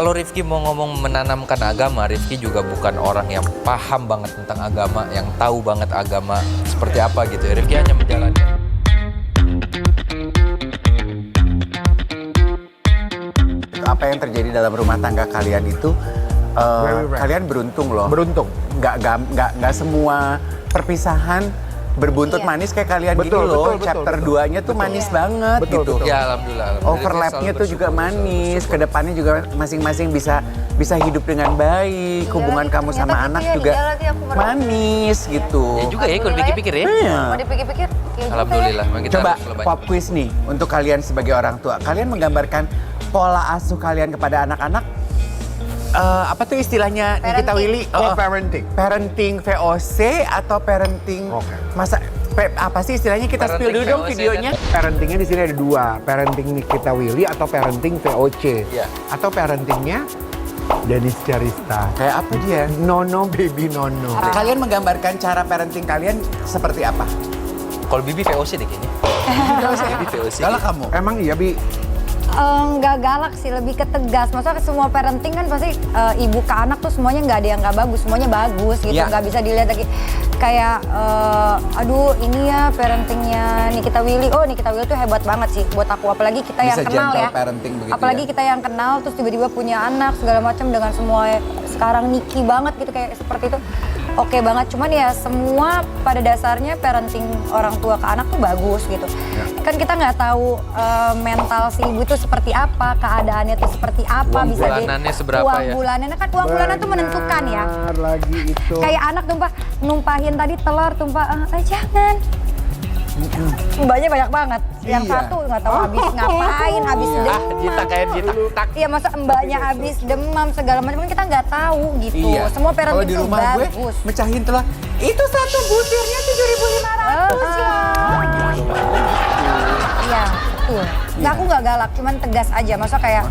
Kalau Rifki mau ngomong menanamkan agama, Rifki juga bukan orang yang paham banget tentang agama, yang tahu banget agama seperti apa gitu ya. Rifki hanya menjalankan. Apa yang terjadi dalam rumah tangga kalian itu, kalian beruntung loh. Beruntung. Nggak semua perpisahan berbuntut manis kayak kalian gini loh. Chapter 2-nya tuh manis banget gitu. Ya alhamdulillah. Overlapnya tuh juga manis. Kedepannya juga masing-masing bisa hidup dengan baik. Hubungan kamu sama anak juga manis gitu. Ya juga ya, kalau dipikir-pikir ya. Mau dipikir-pikir, ya Alhamdulillah. Memang kita Coba harus lebih pop quiz nih untuk kalian sebagai orang tua. Kalian menggambarkan pola asuh kalian kepada anak-anak. Apa tuh istilahnya Nikita Willy? Co-parenting. Parenting VOC atau parenting masa apa sih istilahnya, kita spill dulu dong VOC videonya. Parentingnya di sini ada dua, parenting Nikita Willy atau parenting VOC. Iya. Atau parentingnya Dennis Carista. Kayak apa dia? Nono baby Nono. Kalian menggambarkan cara parenting kalian seperti apa? Kalau Bibi VOC deh kayaknya. Bibi VOC. Galak kamu? Emang iya, Bi? nggak galak sih, lebih ke tegas. Maksudnya semua parenting kan pasti ibu ke anak tuh semuanya nggak ada yang nggak bagus, semuanya bagus gitu. Yeah. Nggak bisa dilihat lagi kayak aduh ini ya parentingnya Nikita Willy. Oh Nikita Willy tuh hebat banget sih buat aku, apalagi kita yang Bisa kenal gentle ya. parenting begitu Apalagi ya? kita yang kenal terus tiba-tiba punya anak segala macam dengan semua sekarang Niki banget gitu kayak seperti itu. Oke banget, cuman ya semua pada dasarnya parenting orang tua ke anak tuh bagus gitu. Ya. Kan kita nggak tahu mental si ibu itu seperti apa, keadaannya tuh seperti apa, Uang bisa bulanannya seberapa uang ya? bulanannya kan uang bulanan tuh menentukan ya. Benar lagi itu. Kayak anak numpahin tadi telur jangan. Mbaknya banyak banget. Yang Iya. satu nggak tahu habis ngapain, habis demam. Jita kayak Jita. Iya masa mbaknya habis demam segala macam kan kita nggak tahu gitu. Iya. Semua Kalau parenting di tuh rumah gue bagus. mecahin telur, itu satu butirnya 7.500 ya. Iya, betul. Nggak, aku nggak galak, cuman tegas aja. Masa kayak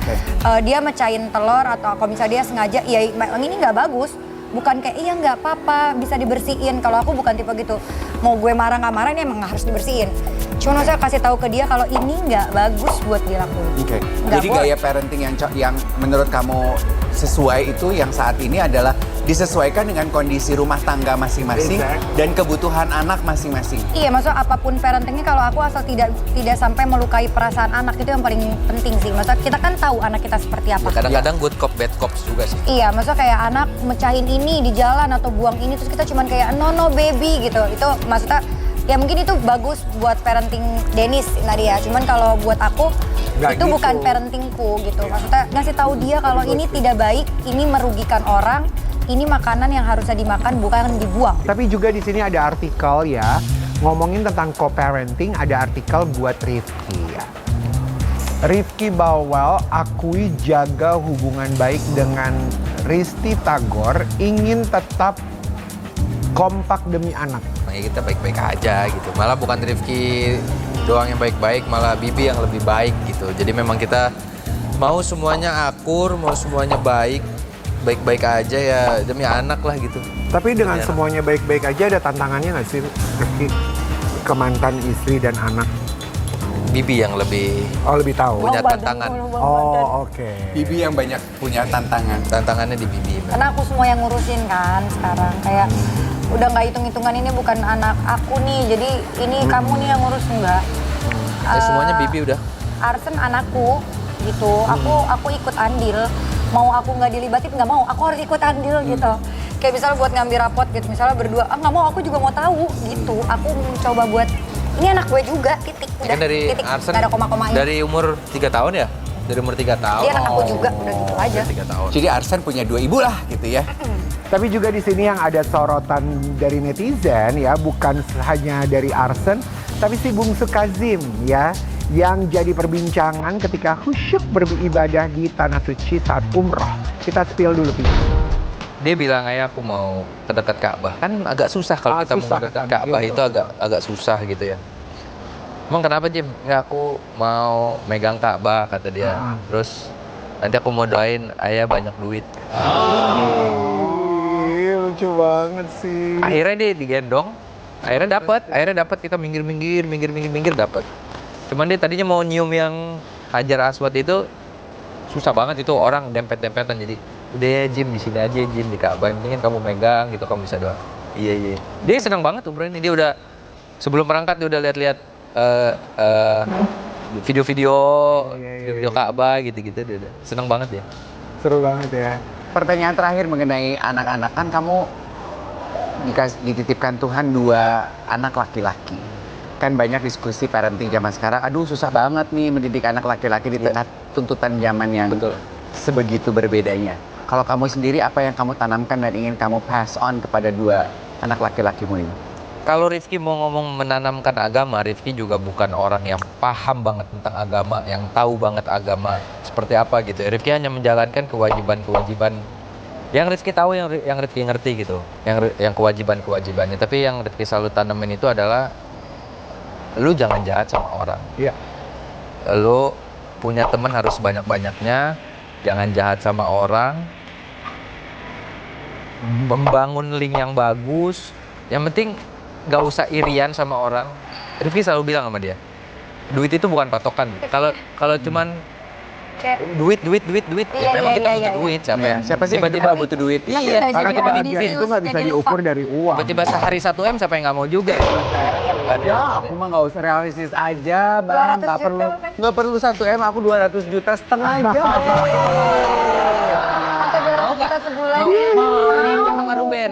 dia mecahin telur atau kalau misalnya dia sengaja, ya yang ini nggak bagus. Bukan kayak, iya nggak apa-apa, bisa dibersihin. Kalau aku bukan tipe gitu. Mau gue marah nggak marah, ini emang harus dibersihin. Cuma saya kasih tahu ke dia kalau ini nggak bagus buat dilakuin. Oke. Nggak Jadi boleh. gaya parenting yang menurut kamu sesuai itu yang saat ini adalah disesuaikan dengan kondisi rumah tangga masing-masing Exact. dan kebutuhan anak masing-masing. Iya, maksudnya apapun parentingnya kalau aku asal tidak sampai melukai perasaan anak itu yang paling penting sih. Maksudnya kita kan tahu anak kita seperti apa. Kadang-kadang good cop, bad cops juga sih. Iya, maksudnya kayak anak mecahin ini di jalan atau buang ini terus kita cuman kayak no baby gitu. Itu maksudnya ya mungkin itu bagus buat parenting Dennis Nadia. Cuman kalau buat aku Nggak itu gitu. bukan parentingku gitu. Maksudnya ngasih tahu dia kalau ini tidak baik, ini merugikan orang, ini makanan yang harusnya dimakan bukan dibuang. Tapi juga di sini ada artikel ya, ngomongin tentang co-parenting, ada artikel buat Rifki ya. Rifki Bawal akui jaga hubungan baik dengan Risti Tagor, ingin tetap kompak demi anak. Makanya kita baik-baik aja gitu. Malah bukan Rifki doang yang baik-baik, malah Bibi yang lebih baik gitu. Jadi memang kita mau semuanya akur, mau semuanya baik-baik aja ya demi anak lah gitu. Tapi dengan Demi anak. semuanya baik-baik aja, ada tantangannya nggak sih Rifki ke mantan istri dan anak? Bibi yang lebih Oh, lebih tahu. Punya Bawang tantangan. badan, bawang badan. Oh, oke. Bibi yang banyak punya tantangan. tantangannya di Bibi. Karena aku semua yang ngurusin kan sekarang. Kayak udah nggak hitung-hitungan ini bukan anak aku nih, jadi ini kamu nih yang ngurus enggak. Ya, semuanya Bibi udah. Arsen anakku gitu, aku ikut andil. Mau aku nggak dilibatin nggak mau, aku harus ikut andil gitu. Kayak misalnya buat ngambil rapot gitu, misalnya berdua, nggak mau, aku juga mau tahu gitu. Aku mencoba buat ini anak gue juga, titik. Ya Udah, kan dari titik. Arsen Nggak ada koma-komanya. dari umur 3 tahun ya? Dari umur 3 tahun. Dia anak aku juga, udah gitu aja. 3 tahun. Jadi Arsen punya 2 ibu lah gitu ya. Tapi juga di sini yang ada sorotan dari netizen ya, bukan hanya dari Arsen, tapi si Bungsu Kazim ya, yang jadi perbincangan ketika khusyuk beribadah di Tanah Suci saat umroh. Kita spill dulu, Pi. Dia bilang ayah aku mau ke dekat Ka'bah. Kan agak susah kalau kita Susah mau ke dekat kan, Ka'bah gitu. itu agak susah gitu ya. Emang kenapa Jim? Nggak, aku mau megang Ka'bah kata dia. Terus nanti aku mau doain ayah banyak duit. Lucu banget sih. Akhirnya dia digendong. Akhirnya dapat kita minggir dapat. Cuman dia tadinya mau nyium yang Hajar Aswad itu susah banget itu orang dempet-dempetan. Jadi udah ya Jim, di sini aja Jim, di Ka'bah, yang penting kamu megang gitu, kamu bisa doa. Iya. Dia senang banget tuh bro ini, dia udah sebelum berangkat dia udah lihat-lihat video-video video Ka'bah gitu-gitu, dia udah senang banget ya. Seru banget ya. Pertanyaan terakhir mengenai anak-anak, kan kamu dititipkan Tuhan 2 anak laki-laki. Kan banyak diskusi parenting zaman sekarang, aduh susah banget nih mendidik anak laki-laki di tengah tuntutan zaman yang Betul. sebegitu berbedanya. Kalau kamu sendiri, apa yang kamu tanamkan dan ingin kamu pass on kepada 2 anak laki-lakimu ini? Kalau Rifki mau ngomong menanamkan agama, Rifki juga bukan orang yang paham banget tentang agama, yang tahu banget agama seperti apa gitu. Rifki hanya menjalankan kewajiban-kewajiban yang Rifki tahu, yang Rifki ngerti gitu, yang kewajiban-kewajibannya. Tapi yang Rifki selalu tanamin itu adalah lu jangan jahat sama orang. Iya. Lu punya teman harus banyak-banyaknya, jangan jahat sama orang. Membangun link yang bagus. Yang penting gak usah irian sama orang. Rifki selalu bilang sama dia, duit itu bukan patokan. Kalau cuman duit, ya memang kita butuh duit. Siapa sih tiba-tiba butuh duit? Iya, Karena tiba-tiba kebahagiaan itu nggak bisa diukur dari uang. tiba-tiba sehari 1 M siapa yang nggak mau juga? Ya, aku mah nggak usah realistis aja, bang. Nggak perlu 1 M, aku 200 juta setengah aja. Kita sebulan. Sama Ruben.